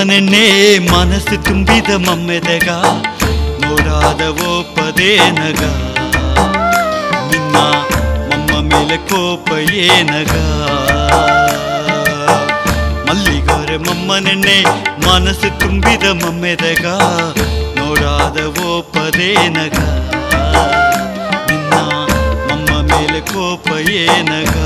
ಮಮ್ಮನೆನ್ನೆ ಮನಸ್ಸು ತುಂಬಿದ ಮಮ್ಮೆದಗ ನೋಡಾದವೋ ಪದೇನಗ ನಿನ್ನ ಮಮ್ಮ ಮೇಲೆ ಕೋಪ ಏನಗ ಮಲ್ಲಿಗೋರೆ ಮಮ್ಮನೆನ್ನೆ ಮನಸ್ಸು ತುಂಬಿದ ಮಮ್ಮೆದಗ ನೋಡಾದವೋ ಪದೇನಗ ನಿನ್ನ ಮಮ್ಮ ಮೇಲೆ ಕೋಪ ಏನಗ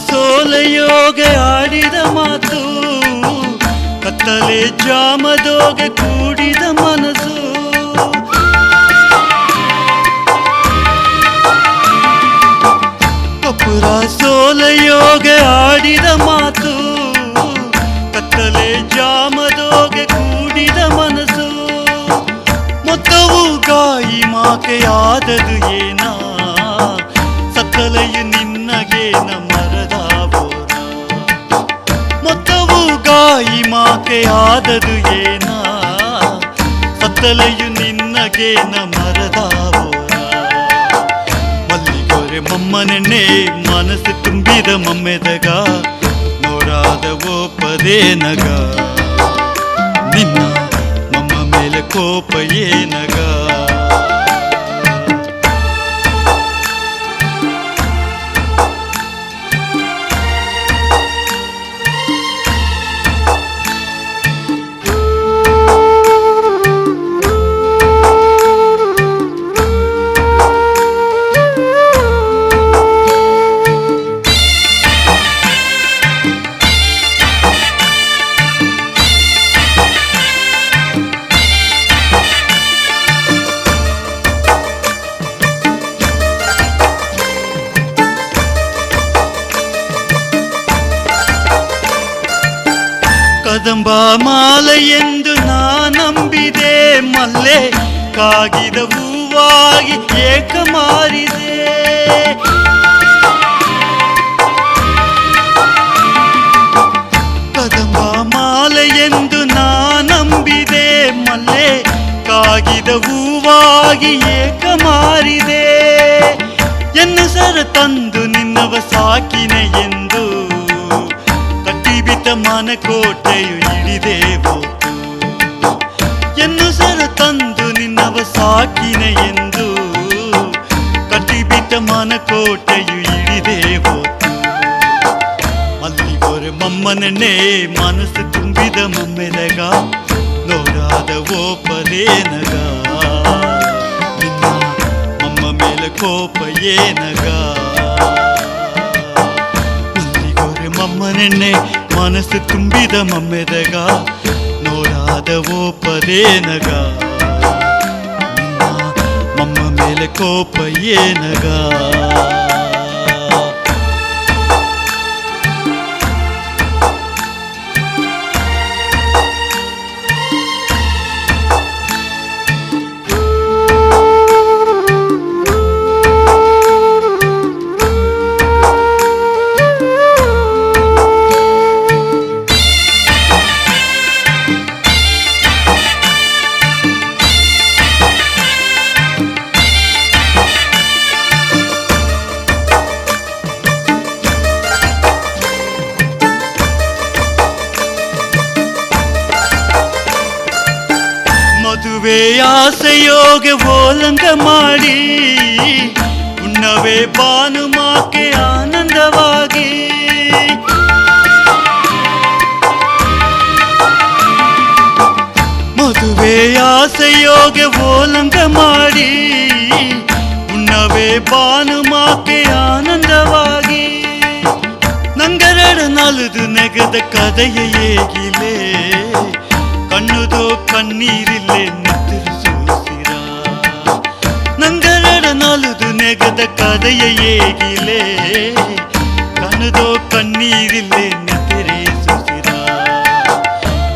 ಸೋಲೆಯೋಗೆ ಆಡಿದ ಮಾತು ಕತ್ತಲೆ ಜಾಮದೋಗೆ ಕೂಡಿದ ಮನಸ್ಸು ಕಪುರ ಸೋಲೆಯೋಗೆ ಆಡಿದ ಮಾತು ಕತ್ತಲೆ ಜಾಮದೋಗೆ ಕೂಡಿದ ಮನಸ್ಸು ಮೊತ್ತವು ಗಾಯಿ ಮಾಕೆಯಾದದು ಏನ ಸತ್ತಲೆಯು ನಿನ್ನಗೇನ ಮೊತ್ತವು ಗಾಯಿ ಮಾಕೆಯಾದದು ಏನ ಸತ್ತಲೆಯು ನಿನ್ನಗೇನ ಮರದಾವೋರ ಮಲ್ಲಿಗೋರೆ ಮಮ್ಮನೆನ್ನೆ ಮನಸ್ಸು ತುಂಬಿದ ಮಮ್ಮೆದಗ ನೋಡಾದವೋ ಪದೇನಗ ನಿನ್ನ ಮಮ್ಮ ಮೇಲೆ ಕೋಪ ಏನಗ ಕದಂಬ ಮಾಲೆ ಎಂದು ನಂಬಿದೆ ಮಲ್ಲೆ ಕಾಗಿದ ಹೂವಾಗಿ ಏಕ ಮಾರಿದೆ ಕದಂಬ ಮಾಲೆ ಎಂದು ನಂಬಿದೆ ಮಲ್ಲೆ ಕಾಗಿದ ಹೂವಾಗಿ ಏಕ ಮಾರಿದೆ ಎನ್ನು ಸರ ತಂದು ನಿನ್ನವ ಸಾಕಿನೆ ಎಂದು ಮನಕೋಟೆಯು ಇಳಿದೇ ಹೋತು ಎನ್ನು ಸರ ತಂದು ನಿನ್ನವ ಸಾಕಿನ ಎಂದು ಕಟ್ಟಿಬಿಟ್ಟ ಮನಕೋಟೆಯು ಇಳಿದೇ ಹೋತು ಮಲ್ಲಿಗೋರೆ ಮಮ್ಮನೆನ್ನೆ ಮನಸ್ಸು ತುಂಬಿದ ಮಮ್ಮೆದಗ ನೋಡಾದವೋ ಪದೇನಗ ನಿನ್ನ ಮಮ್ಮ ಮೇಲೆ ಕೋಪ ಏನಗ ಮಲ್ಲಿಗೋರೆ ಮಮ್ಮನೆನ್ನೆ ಮನಸ್ಸು ತುಂಬಿದ ಮಮ್ಮೆದಗ ನೋಡಾದವೋ ಪದೇನಗ ಮಮ್ಮ ಮೇಲೆ ಕೋಪ ಏನಗ ಮದುವೆ ಆಸೆಯೋಗೆ ಓಲಂಗ ಮಾಡಿ ಉಣ್ಣವೇ ಭಾನುಮಾಕೆ ಆನಂದವಾಗಿ ಮದುವೆ ಆಸೆಯೋಗೆ ಓಲಂಗ ಮಾಡಿ ಉಣ್ಣವೇ ಭಾನುಮಾಕೆ ಆನಂದವಾಗಿ ನಂಗರಡು ನಲುದು ನೆಗದ ಕದೆಯ ಏಗಿಲೆ ಕಣ್ಣುದೋ ಕಣ್ಣೀರಿಲ್ಲೆ ನಿದ್ರಿಸೂಸಿರ ನೆನೆದ ಕದೆಯ ಏಗಿಲೆ ಕನದೋ ಕಣ್ಣೀರಿಲ್ಲೆ ನೆತೆರೆ ಸುಸಿರ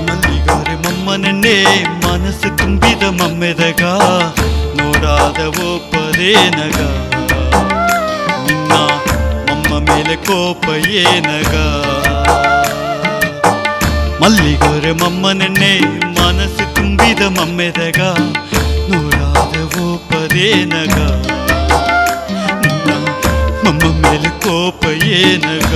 ಮಲ್ಲಿಗಾರೆ ಮಮ್ಮನನ್ನೇ ಮನಸ್ಸು ತುಂಬಿದ ಮಮ್ಮೆದಗ ನೋಡಾದವೋ ಪದೇನಗ ನಿನ್ನ ಮಮ್ಮ ಮೇಲೆ ಕೋಪ ಏನಗ ಮಲ್ಲಿಗಾರೆ ಮಮ್ಮನನ್ನೇ ಮನಸ್ಸು ತುಂಬಿದ ಮಮ್ಮೆದಗ ನೋಡಾದವೋ ಪದೇನಗ ನಿನ್ನ ಮಮ್ಮ ಮೇಲೆ ಕೋಪ ಏನಗ